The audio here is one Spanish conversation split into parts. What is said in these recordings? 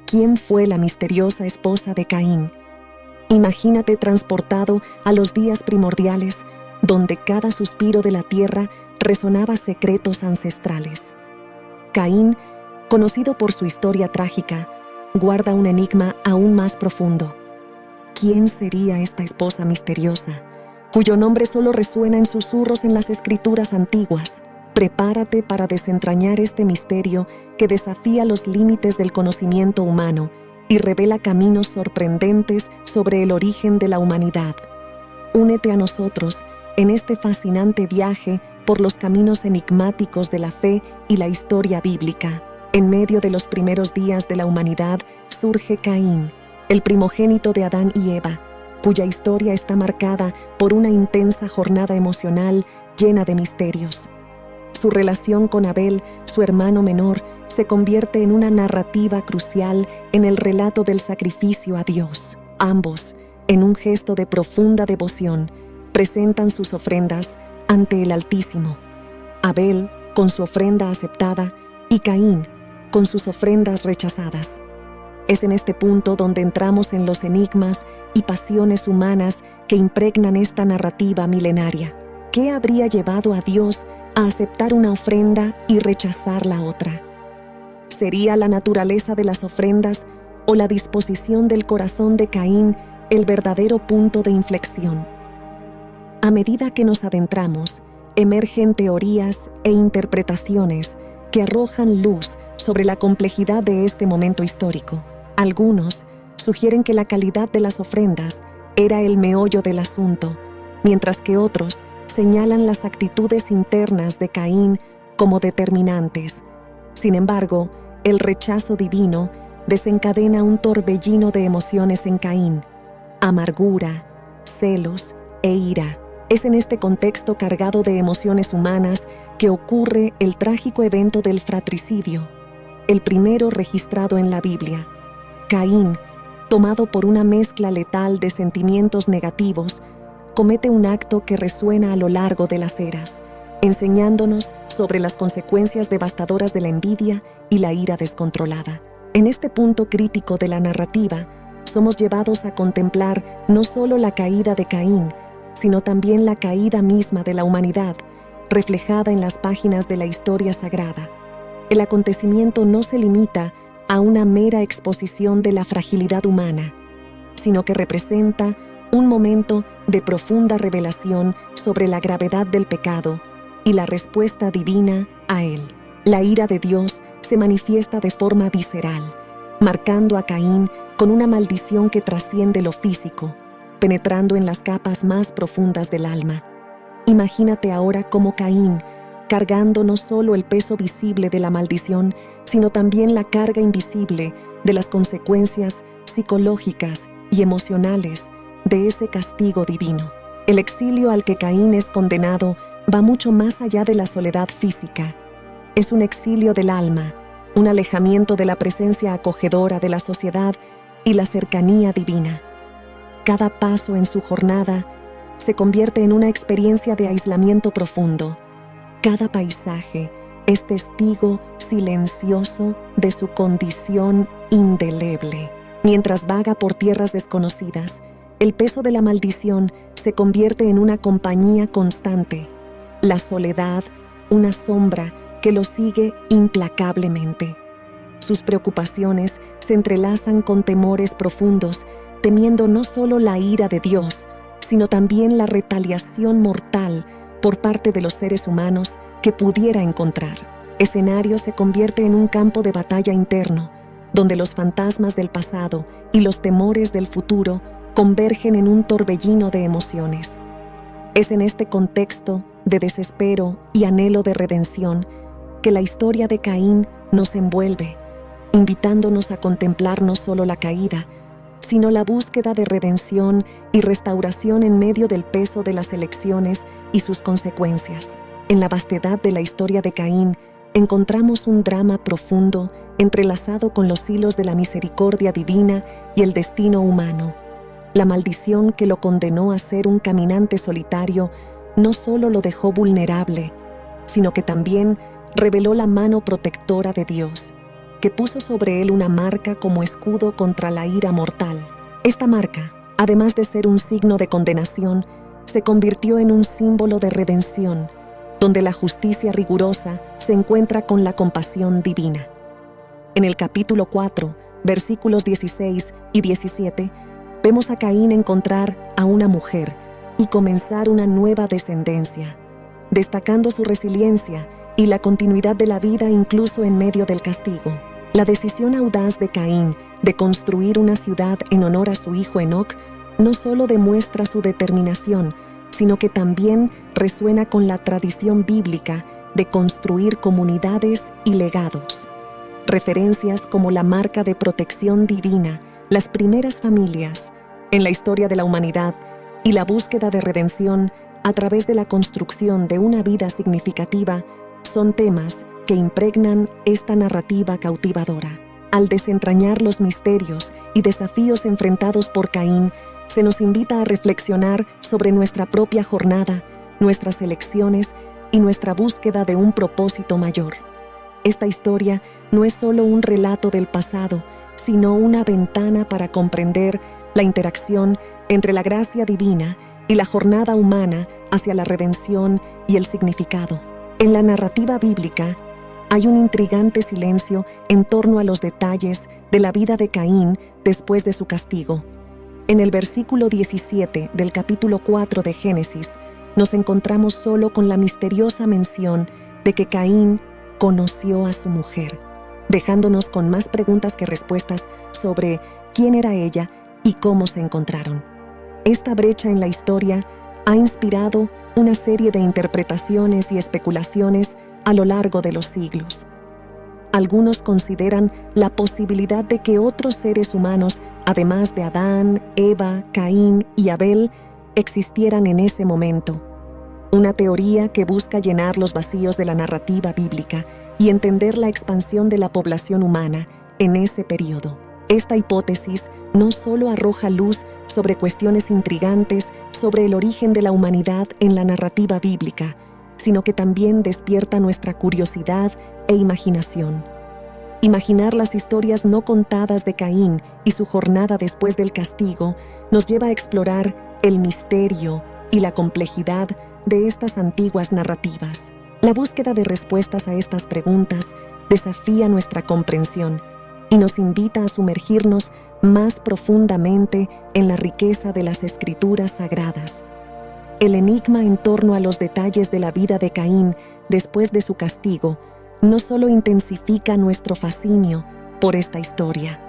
¿Quién fue la misteriosa esposa de Caín? Imagínate transportado a los días primordiales, donde cada suspiro de la tierra resonaba secretos ancestrales. Caín, conocido por su historia trágica, guarda un enigma aún más profundo. ¿Quién sería esta esposa misteriosa, cuyo nombre solo resuena en susurros en las escrituras antiguas? Prepárate para desentrañar este misterio que desafía los límites del conocimiento humano y revela caminos sorprendentes sobre el origen de la humanidad. Únete a nosotros en este fascinante viaje por los caminos enigmáticos de la fe y la historia bíblica. En medio de los primeros días de la humanidad surge Caín, el primogénito de Adán y Eva, cuya historia está marcada por una intensa jornada emocional llena de misterios. Su relación con Abel, su hermano menor, se convierte en una narrativa crucial en el relato del sacrificio a Dios. Ambos, en un gesto de profunda devoción, presentan sus ofrendas ante el Altísimo. Abel, con su ofrenda aceptada, y Caín, con sus ofrendas rechazadas. Es en este punto donde entramos en los enigmas y pasiones humanas que impregnan esta narrativa milenaria. ¿Qué habría llevado a Dios a aceptar una ofrenda y rechazar la otra? ¿Sería la naturaleza de las ofrendas o la disposición del corazón de Caín el verdadero punto de inflexión? A medida que nos adentramos, emergen teorías e interpretaciones que arrojan luz sobre la complejidad de este momento histórico. Algunos sugieren que la calidad de las ofrendas era el meollo del asunto, mientras que otros señalan las actitudes internas de Caín como determinantes. Sin embargo, el rechazo divino desencadena un torbellino de emociones en Caín: amargura, celos e ira. Es en este contexto cargado de emociones humanas que ocurre el trágico evento del fratricidio, el primero registrado en la Biblia. Caín, tomado por una mezcla letal de sentimientos negativos, comete un acto que resuena a lo largo de las eras, enseñándonos sobre las consecuencias devastadoras de la envidia y la ira descontrolada. En este punto crítico de la narrativa, somos llevados a contemplar no solo la caída de Caín, sino también la caída misma de la humanidad, reflejada en las páginas de la historia sagrada. El acontecimiento no se limita a una mera exposición de la fragilidad humana, sino que representa un momento de profunda revelación sobre la gravedad del pecado y la respuesta divina a él. La ira de Dios se manifiesta de forma visceral, marcando a Caín con una maldición que trasciende lo físico, penetrando en las capas más profundas del alma. Imagínate ahora cómo Caín, cargando no solo el peso visible de la maldición, sino también la carga invisible de las consecuencias psicológicas y emocionales de ese castigo divino. El exilio al que Caín es condenado va mucho más allá de la soledad física. Es un exilio del alma, un alejamiento de la presencia acogedora de la sociedad y la cercanía divina. Cada paso en su jornada se convierte en una experiencia de aislamiento profundo. Cada paisaje es testigo silencioso de su condición indeleble. Mientras vaga por tierras desconocidas, el peso de la maldición se convierte en una compañía constante. La soledad, una sombra que lo sigue implacablemente. Sus preocupaciones se entrelazan con temores profundos, temiendo no solo la ira de Dios, sino también la retaliación mortal por parte de los seres humanos que pudiera encontrar. Escenario se convierte en un campo de batalla interno, donde los fantasmas del pasado y los temores del futuro convergen en un torbellino de emociones. Es en este contexto de desespero y anhelo de redención que la historia de Caín nos envuelve, invitándonos a contemplar no solo la caída, sino la búsqueda de redención y restauración en medio del peso de las elecciones y sus consecuencias. En la vastedad de la historia de Caín, encontramos un drama profundo entrelazado con los hilos de la misericordia divina y el destino humano. La maldición que lo condenó a ser un caminante solitario no solo lo dejó vulnerable, sino que también reveló la mano protectora de Dios. que puso sobre él una marca como escudo contra la ira mortal. Esta marca, además de ser un signo de condenación, se convirtió en un símbolo de redención, donde la justicia rigurosa se encuentra con la compasión divina. En el capítulo 4, versículos 16 y 17, vemos a Caín encontrar a una mujer y comenzar una nueva descendencia, destacando su resiliencia y la continuidad de la vida incluso en medio del castigo. La decisión audaz de Caín de construir una ciudad en honor a su hijo Enoc no solo demuestra su determinación, sino que también resuena con la tradición bíblica de construir comunidades y legados. Referencias como la marca de protección divina, las primeras familias en la historia de la humanidad y la búsqueda de redención a través de la construcción de una vida significativa son temas que impregnan esta narrativa cautivadora. Al desentrañar los misterios y desafíos enfrentados por Caín, se nos invita a reflexionar sobre nuestra propia jornada, nuestras elecciones y nuestra búsqueda de un propósito mayor. Esta historia no es solo un relato del pasado, sino una ventana para comprender la interacción entre la gracia divina y la jornada humana hacia la redención y el significado. En la narrativa bíblica, hay un intrigante silencio en torno a los detalles de la vida de Caín después de su castigo. En el versículo 17 del capítulo 4 de Génesis, nos encontramos solo con la misteriosa mención de que Caín conoció a su mujer, dejándonos con más preguntas que respuestas sobre quién era ella y cómo se encontraron. Esta brecha en la historia ha inspirado una serie de interpretaciones y especulaciones a lo largo de los siglos. Algunos consideran la posibilidad de que otros seres humanos, además de Adán, Eva, Caín y Abel, existieran en ese momento. Una teoría que busca llenar los vacíos de la narrativa bíblica y entender la expansión de la población humana en ese periodo. Esta hipótesis no solo arroja luz sobre cuestiones intrigantes sobre el origen de la humanidad en la narrativa bíblica, sino que también despierta nuestra curiosidad e imaginación. Imaginar las historias no contadas de Caín y su jornada después del castigo nos lleva a explorar el misterio y la complejidad de estas antiguas narrativas. La búsqueda de respuestas a estas preguntas desafía nuestra comprensión y nos invita a sumergirnos más profundamente en la riqueza de las escrituras sagradas. El enigma en torno a los detalles de la vida de Caín después de su castigo no solo intensifica nuestro fascinio por esta historia,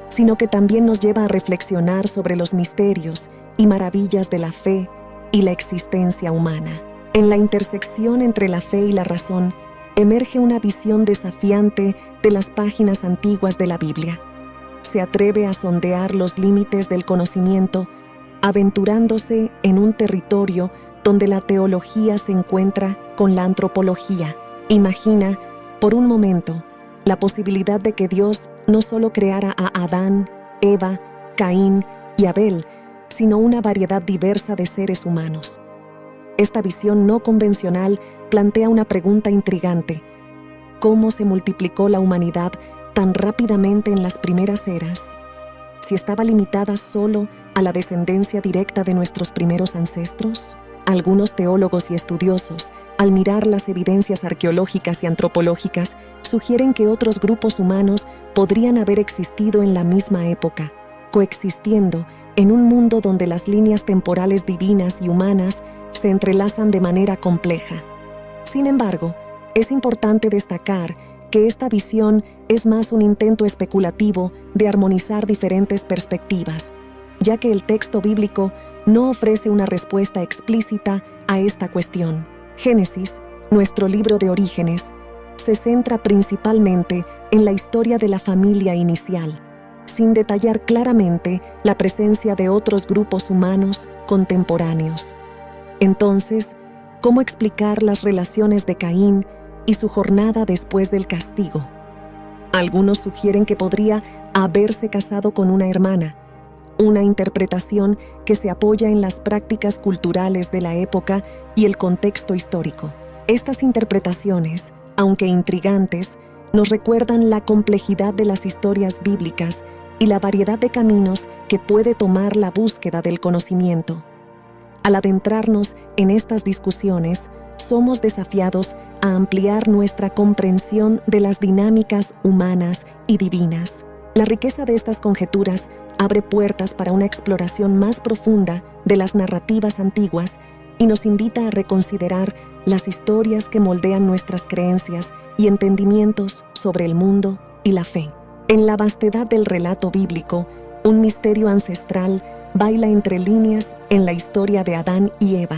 sino que también nos lleva a reflexionar sobre los misterios y maravillas de la fe y la existencia humana. En la intersección entre la fe y la razón emerge una visión desafiante de las páginas antiguas de la Biblia. Se atreve a sondear los límites del conocimiento, aventurándose en un territorio donde la teología se encuentra con la antropología. Imagina, por un momento, la posibilidad de que Dios no solo creara a Adán, Eva, Caín y Abel, sino una variedad diversa de seres humanos. Esta visión no convencional plantea una pregunta intrigante: ¿cómo se multiplicó la humanidad tan rápidamente en las primeras eras? ¿Si estaba limitada solo a la descendencia directa de nuestros primeros ancestros? Algunos teólogos y estudiosos, al mirar las evidencias arqueológicas y antropológicas, sugieren que otros grupos humanos podrían haber existido en la misma época, coexistiendo en un mundo donde las líneas temporales divinas y humanas se entrelazan de manera compleja. Sin embargo, es importante destacar que esta visión es más un intento especulativo de armonizar diferentes perspectivas, ya que el texto bíblico no ofrece una respuesta explícita a esta cuestión. Génesis, nuestro libro de orígenes, se centra principalmente en la historia de la familia inicial, sin detallar claramente la presencia de otros grupos humanos contemporáneos. Entonces, ¿cómo explicar las relaciones de Caín y su jornada después del castigo? Algunos sugieren que podría haberse casado con una hermana, una interpretación que se apoya en las prácticas culturales de la época y el contexto histórico. Estas interpretaciones, aunque intrigantes, nos recuerdan la complejidad de las historias bíblicas y la variedad de caminos que puede tomar la búsqueda del conocimiento. Al adentrarnos en estas discusiones, somos desafiados a ampliar nuestra comprensión de las dinámicas humanas y divinas. La riqueza de estas conjeturas abre puertas para una exploración más profunda de las narrativas antiguas y nos invita a reconsiderar las historias que moldean nuestras creencias y entendimientos sobre el mundo y la fe. En la vastedad del relato bíblico, un misterio ancestral baila entre líneas en la historia de Adán y Eva,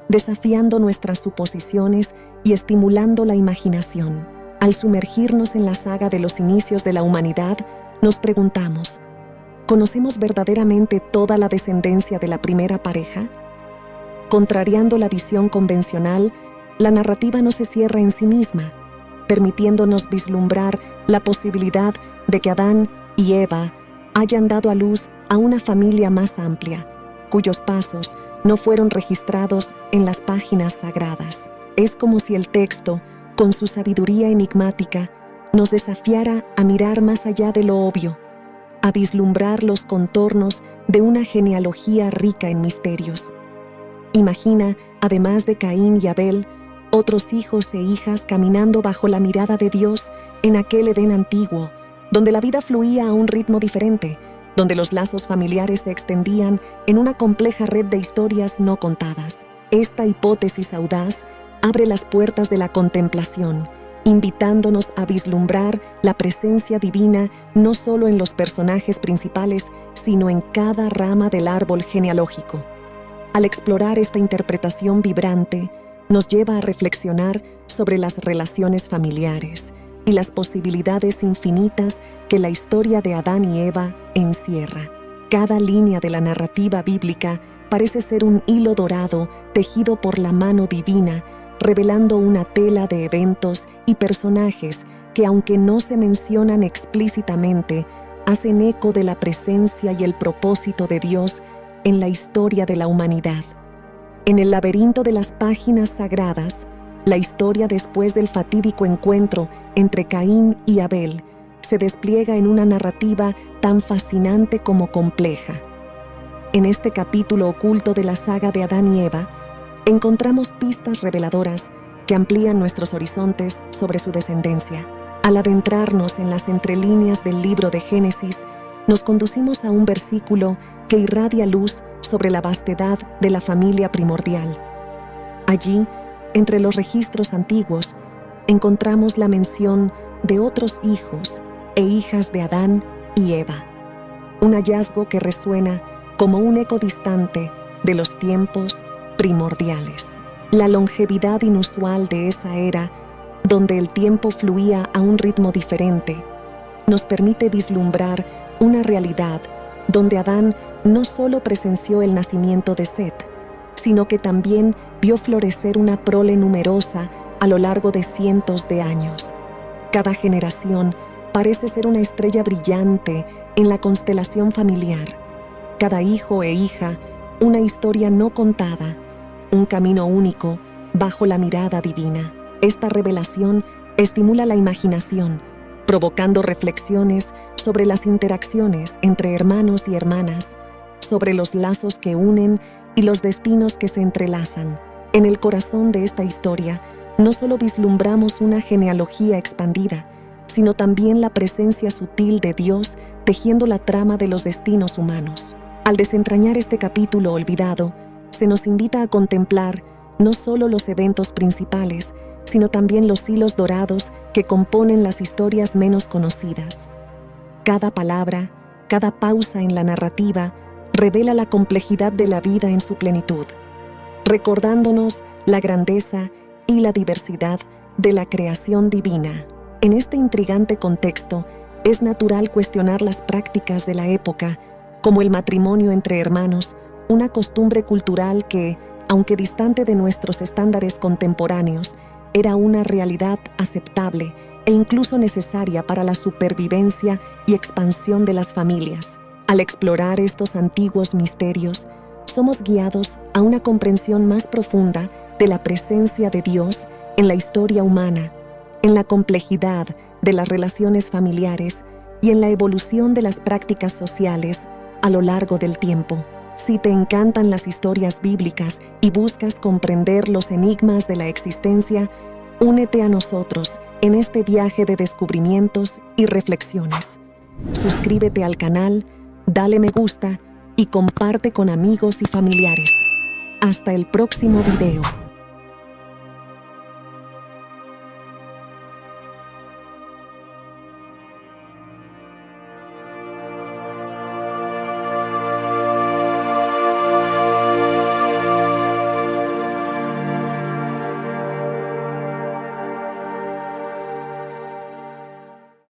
desafiando nuestras suposiciones y estimulando la imaginación. Al sumergirnos en la saga de los inicios de la humanidad, nos preguntamos, ¿conocemos verdaderamente toda la descendencia de la primera pareja? Contrariando la visión convencional, la narrativa no se cierra en sí misma, permitiéndonos vislumbrar la posibilidad de que Adán y Eva hayan dado a luz a una familia más amplia, cuyos pasos no fueron registrados en las páginas sagradas. Es como si el texto, con su sabiduría enigmática, nos desafiara a mirar más allá de lo obvio, a vislumbrar los contornos de una genealogía rica en misterios. Imagina, además de Caín y Abel, otros hijos e hijas caminando bajo la mirada de Dios en aquel Edén antiguo, donde la vida fluía a un ritmo diferente, donde los lazos familiares se extendían en una compleja red de historias no contadas. Esta hipótesis audaz abre las puertas de la contemplación, invitándonos a vislumbrar la presencia divina no solo en los personajes principales, sino en cada rama del árbol genealógico. Al explorar esta interpretación vibrante, nos lleva a reflexionar sobre las relaciones familiares y las posibilidades infinitas que la historia de Adán y Eva encierra. Cada línea de la narrativa bíblica parece ser un hilo dorado tejido por la mano divina, revelando una tela de eventos y personajes que, aunque no se mencionan explícitamente, hacen eco de la presencia y el propósito de Dios en la historia de la humanidad. En el laberinto de las páginas sagradas, la historia después del fatídico encuentro entre Caín y Abel se despliega en una narrativa tan fascinante como compleja. En este capítulo oculto de la saga de Adán y Eva, encontramos pistas reveladoras que amplían nuestros horizontes sobre su descendencia. Al adentrarnos en las entrelíneas del libro de Génesis, nos conducimos a un versículo que irradia luz sobre la vastedad de la familia primordial. Allí, entre los registros antiguos, encontramos la mención de otros hijos e hijas de Adán y Eva, un hallazgo que resuena como un eco distante de los tiempos primordiales. La longevidad inusual de esa era, donde el tiempo fluía a un ritmo diferente, nos permite vislumbrar una realidad donde Adán no solo presenció el nacimiento de Set, sino que también vio florecer una prole numerosa a lo largo de cientos de años. Cada generación parece ser una estrella brillante en la constelación familiar. Cada hijo e hija, una historia no contada, un camino único bajo la mirada divina. Esta revelación estimula la imaginación, provocando reflexiones sobre las interacciones entre hermanos y hermanas, sobre los lazos que unen y los destinos que se entrelazan. En el corazón de esta historia, no solo vislumbramos una genealogía expandida, sino también la presencia sutil de Dios tejiendo la trama de los destinos humanos. Al desentrañar este capítulo olvidado, se nos invita a contemplar no solo los eventos principales, sino también los hilos dorados que componen las historias menos conocidas. Cada palabra, cada pausa en la narrativa, revela la complejidad de la vida en su plenitud, recordándonos la grandeza y la diversidad de la creación divina. En este intrigante contexto, es natural cuestionar las prácticas de la época, como el matrimonio entre hermanos, una costumbre cultural que, aunque distante de nuestros estándares contemporáneos, era una realidad aceptable e incluso necesaria para la supervivencia y expansión de las familias. Al explorar estos antiguos misterios, somos guiados a una comprensión más profunda de la presencia de Dios en la historia humana, en la complejidad de las relaciones familiares y en la evolución de las prácticas sociales a lo largo del tiempo. Si te encantan las historias bíblicas y buscas comprender los enigmas de la existencia, únete a nosotros en este viaje de descubrimientos y reflexiones. Suscríbete al canal, dale me gusta y comparte con amigos y familiares. Hasta el próximo video.